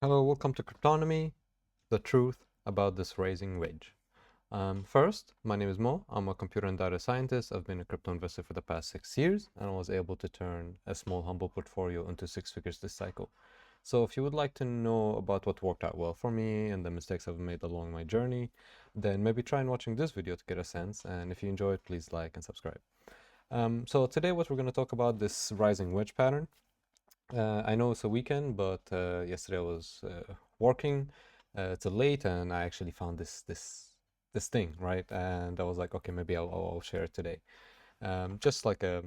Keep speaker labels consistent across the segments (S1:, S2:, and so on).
S1: Hello, welcome to Cryptonomy, the truth about this rising wedge. First, my name is Mo. I'm a computer and data scientist. I've been a crypto investor for the past 6 years, and I was able to turn a small, humble portfolio into six figures this cycle. So if you would like to know about what worked out well for me and the mistakes I've made along my journey, then maybe try and watching this video to get a sense. And if you enjoyed, please like and subscribe. So today what we're going to talk about this rising wedge pattern. I know it's a weekend, but yesterday I was working till late, and I actually found this thing, right? And I was like, okay, maybe I'll share it today. Just like a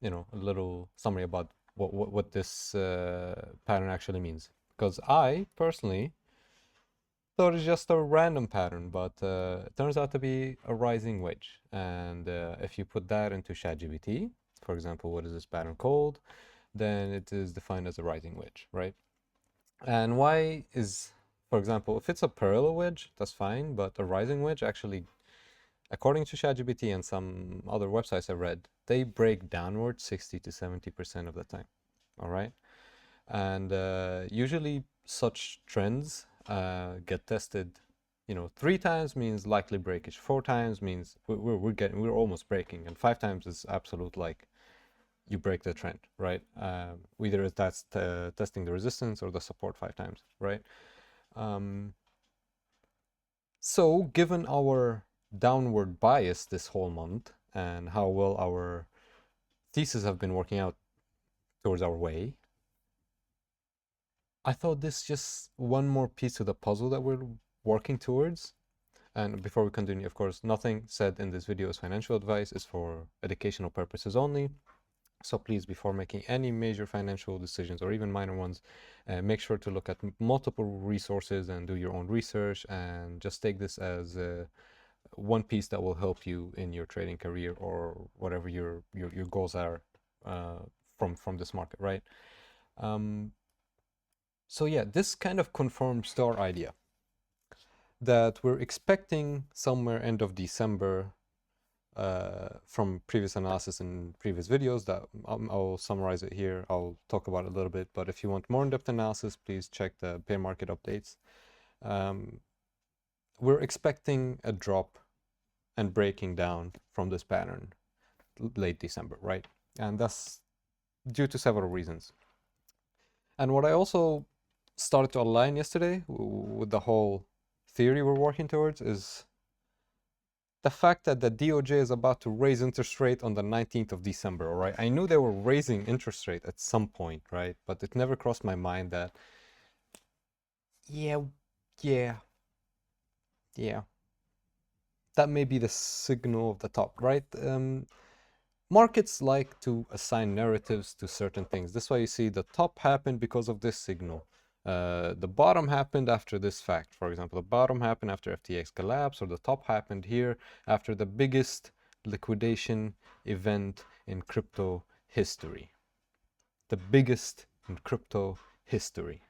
S1: a little summary about what this pattern actually means. Because I personally thought it's just a random pattern, but it turns out to be a rising wedge. And if you put that into ChatGPT, for example, what is this pattern called? Then it is defined as a rising wedge, right? And why is, for example, if it's a parallel wedge, that's fine, but a rising wedge actually, according to ChatGPT and some other websites I read, they break downward 60 to 70% of the time, all right? And usually such trends get tested, 3 times means likely breakage, 4 times means we're almost breaking, and 5 times is absolute like you break the trend, right? Either that's testing the resistance or the support 5 times, right? Um, so given our downward bias this whole month and how well our thesis have been working out towards our way, I thought this just one more piece of the puzzle that we're working towards. And before we continue, of course, nothing said in this video is financial advice, it's for educational purposes only. So please, before making any major financial decisions or even minor ones, make sure to look at multiple resources and do your own research, and just take this as one piece that will help you in your trading career or whatever your goals are from this market, right? Um, so yeah, this kind of confirms our idea that we're expecting somewhere end of December from previous analysis in previous videos that I'll summarize it here. I'll talk about it a little bit, but if you want more in-depth analysis, please check the bear market updates. We're expecting a drop and breaking down from this pattern late December, right? And that's due to several reasons. And what I also started to align yesterday with the whole theory we're working towards is the fact that the DOJ is about to raise interest rate on the 19th of December, all right? I knew they were raising interest rate at some point, right? But it never crossed my mind that, yeah, yeah, yeah, that may be the signal of the top, right? Markets like to assign narratives to certain things. That's why you see the top happened because of this signal. The bottom happened after this fact. For example, the bottom happened after FTX collapse, or the top happened here after the biggest liquidation event in crypto history. The biggest in crypto history.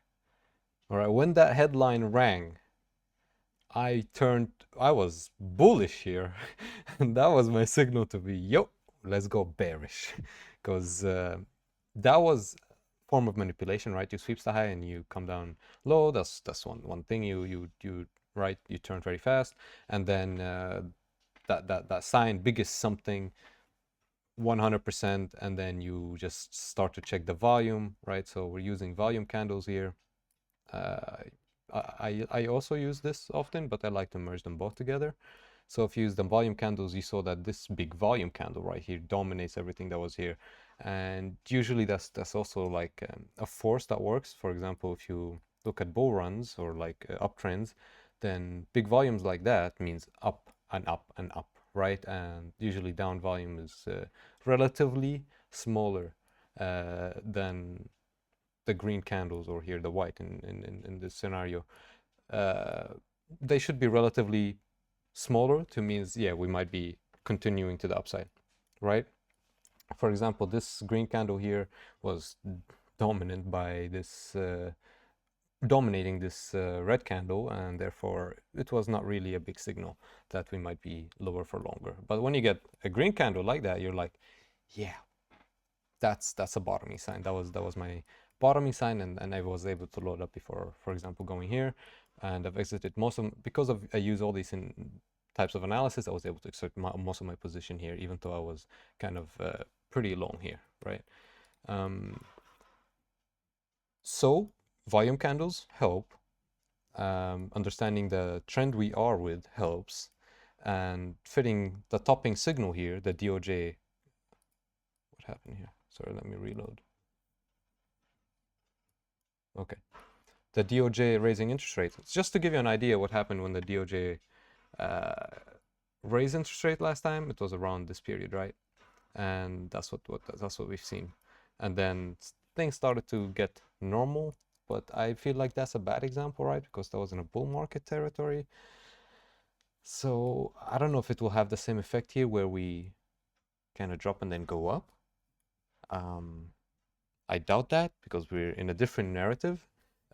S1: All right, when that headline rang, I was bullish here. And that was my signal to be, yo, let's go bearish. Because that was form of manipulation, right? You sweep the high and you come down low. That's one thing. You right, you turn very fast, and then that sign biggest something 100%, and then you just start to check the volume, right? So we're using volume candles here. Uh, I also use this often, but I like to merge them both together. So if you use the volume candles, you saw that this big volume candle right here dominates everything that was here. And usually that's also like a force that works. For example, if you look at bull runs or like uptrends, then big volumes like that means up and up and up, right? And usually down volume is relatively smaller than the green candles, or here the white in this scenario. Uh, they should be relatively smaller to means, yeah, we might be continuing to the upside, right? For example, this green candle here was dominant by this dominating this red candle, and therefore it was not really a big signal that we might be lower for longer. But when you get a green candle like that, you're like, yeah, that's a bottoming sign. That was my bottoming sign, and I was able to load up before, for example, going here, and I've exited most of because of I use all these in types of analysis. I was able to exert most of my position here, even though I was kind of pretty long here, right? So volume candles help. Understanding the trend we are with helps, and fitting the topping signal here, the DOJ. What happened here? Sorry, let me reload. Okay, the DOJ raising interest rates. It's just to give you an idea what happened when the DOJ raised interest rate last time. It was around this period, right? And that's what we've seen. And then things started to get normal, but I feel like that's a bad example, right? Because that was in a bull market territory. So I don't know if it will have the same effect here where we kind of drop and then go up. I doubt that because we're in a different narrative.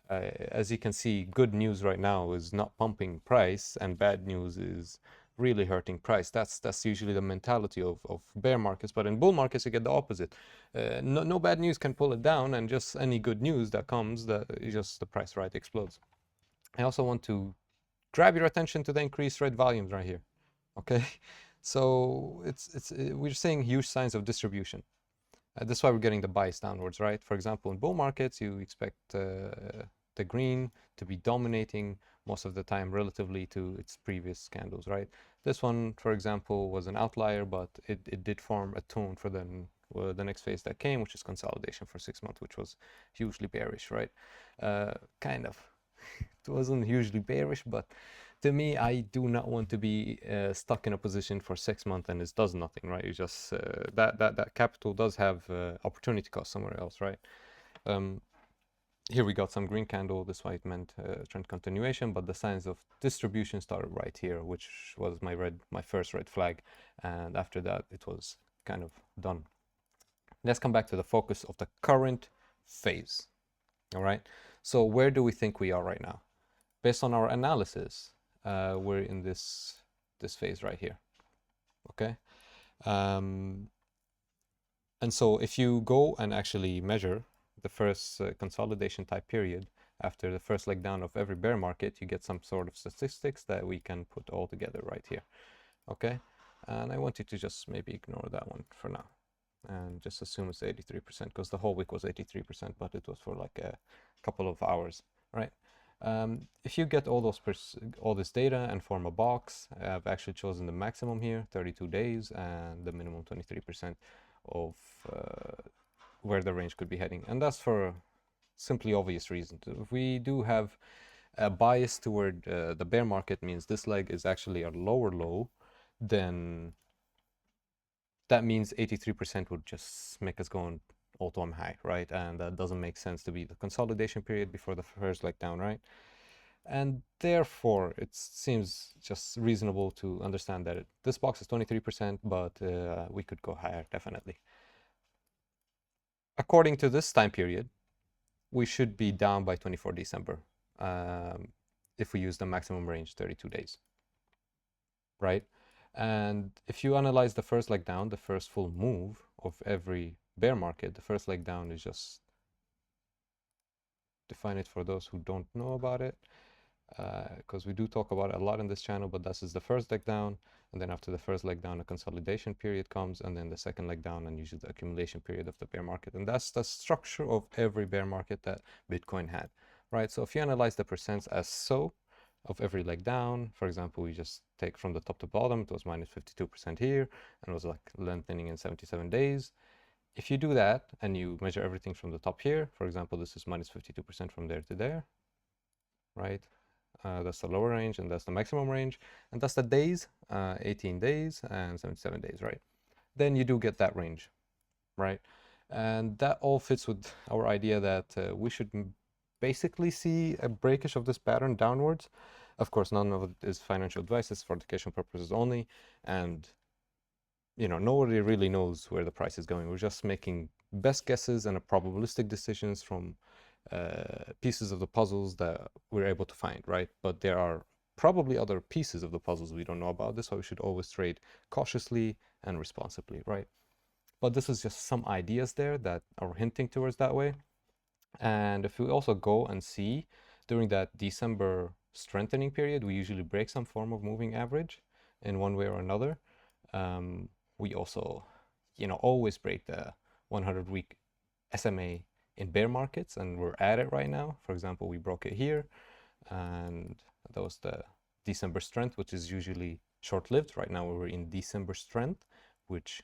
S1: As you can see, good news right now is not pumping price, and bad news is really hurting price. That's usually the mentality of bear markets. But in bull markets, you get the opposite. No bad news can pull it down, and just any good news that comes, just the price right explodes. I also want to grab your attention to the increased red volumes right here. Okay, so we're seeing huge signs of distribution. That's why we're getting the bias downwards, right? For example, in bull markets, you expect the green to be dominating most of the time relatively to its previous candles, right? This one, for example, was an outlier, but it did form a tone for the next phase that came, which is consolidation for 6 months, which was hugely bearish, right? Kind of. It wasn't hugely bearish, but to me, I do not want to be stuck in a position for 6 months and it does nothing, right? You just that capital does have opportunity cost somewhere else, right? Here we got some green candle. This why it meant trend continuation, but the signs of distribution started right here, which was my first red flag, and after that it was kind of done. Let's come back to the focus of the current phase. All right. So where do we think we are right now? Based on our analysis, we're in this phase right here. Okay. And so if you go and actually measure the first consolidation type period after the first leg down of every bear market, you get some sort of statistics that we can put all together right here. Okay. And I want you to just maybe ignore that one for now and just assume it's 83% because the whole week was 83%, but it was for like a couple of hours, right? If you get all this data and form a box, I've actually chosen the maximum here, 32 days, and the minimum 23% of where the range could be heading. And that's for simply obvious reasons. If we do have a bias toward the bear market, means this leg is actually a lower low, then that means 83% would just make us go on all-time high, right? And that doesn't make sense to be the consolidation period before the first leg down, right? And therefore, it seems just reasonable to understand that this box is 23%, but we could go higher, definitely. According to this time period, we should be down by 24 December if we use the maximum range, 32 days, right? And if you analyze the first leg down, the first full move of every bear market, the first leg down is just, define it for those who don't know about it, because we do talk about it a lot in this channel, but this is the first leg down, and then after the first leg down, a consolidation period comes, and then the second leg down, and usually the accumulation period of the bear market. And that's the structure of every bear market that Bitcoin had, right? So if you analyze the percents as so, of every leg down, for example, we just take from the top to bottom, it was minus 52% here, and it was like lengthening in 77 days. If you do that and you measure everything from the top here, for example, this is minus 52% from there to there, right? That's the lower range, and that's the maximum range, and that's the days, 18 days and 77 days, right? Then you do get that range, right? And that all fits with our idea that we should basically see a breakage of this pattern downwards. Of course, none of it is financial advice, it's for education purposes only, and nobody really knows where the price is going. We're just making best guesses and probabilistic decisions from pieces of the puzzles that we're able to find, right? But there are probably other pieces of the puzzles we don't know about. This is why we should always trade cautiously and responsibly, right? But this is just some ideas there that are hinting towards that way. And if we also go and see during that December strengthening period, we usually break some form of moving average in one way or another. We also, always break the 100-week SMA in bear markets, and we're at it right now. For example, we broke it here, and that was the December strength, which is usually short-lived. Right now we're in December strength, which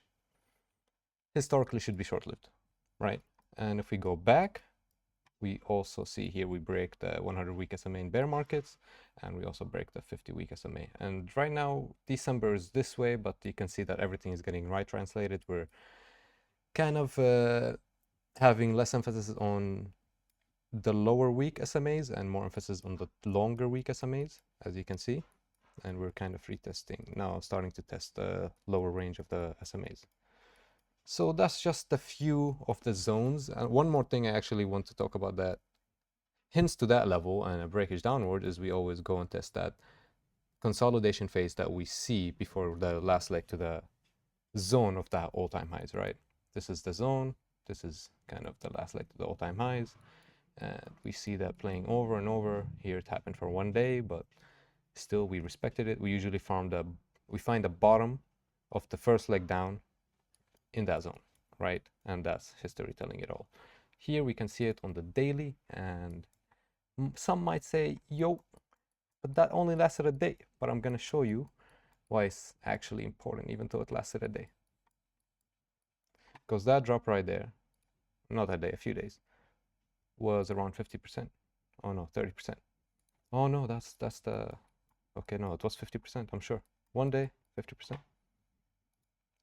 S1: historically should be short-lived, right? And if we go back, we also see here we break the 100-week SMA in bear markets, and we also break the 50-week SMA. And right now, December is this way, but you can see that everything is getting right translated. We're kind of having less emphasis on the lower week SMAs and more emphasis on the longer week SMAs, as you can see. And we're kind of retesting now, starting to test the lower range of the SMAs. So that's just a few of the zones. And one more thing I actually want to talk about that hints to that level and a breakage downward is we always go and test that consolidation phase that we see before the last leg to the zone of that all-time highs, right? This is the zone. This is kind of the last leg to the all-time highs. And we see that playing over and over. Here it happened for one day, but still we respected it. We usually find the bottom of the first leg down in that zone, right? And that's history telling it all. Here we can see it on the daily, and some might say, yo, but that only lasted a day. But I'm gonna show you why it's actually important, even though it lasted a day. Because that drop right there, not a day, a few days, was around 50%. Oh no, 30%. Oh no, that's the, okay, no, it was 50%, I'm sure. One day, 50%.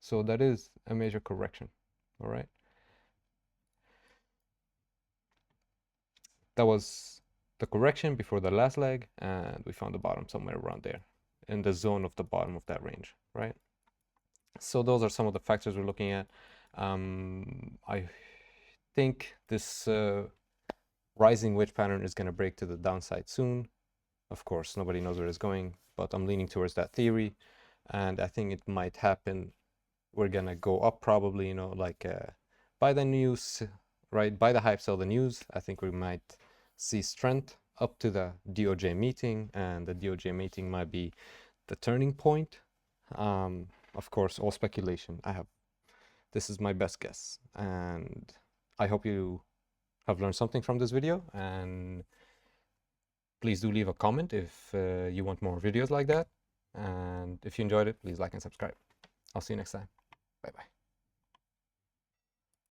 S1: So that is a major correction, all right? That was the correction before the last leg, and we found the bottom somewhere around there, in the zone of the bottom of that range, right? So those are some of the factors we're looking at. I think this rising wedge pattern is going to break to the downside soon. Of course, nobody knows where it's going, but I'm leaning towards that theory, and I think it might happen. We're going to go up probably, like by the news, right? By the hype, sell the news. I think we might see strength up to the DOJ meeting, and the DOJ meeting might be the turning point. Of course, all speculation. This is my best guess, and I hope you have learned something from this video, and please do leave a comment if you want more videos like that, and if you enjoyed it, please like and subscribe. I'll see you next time. Bye bye.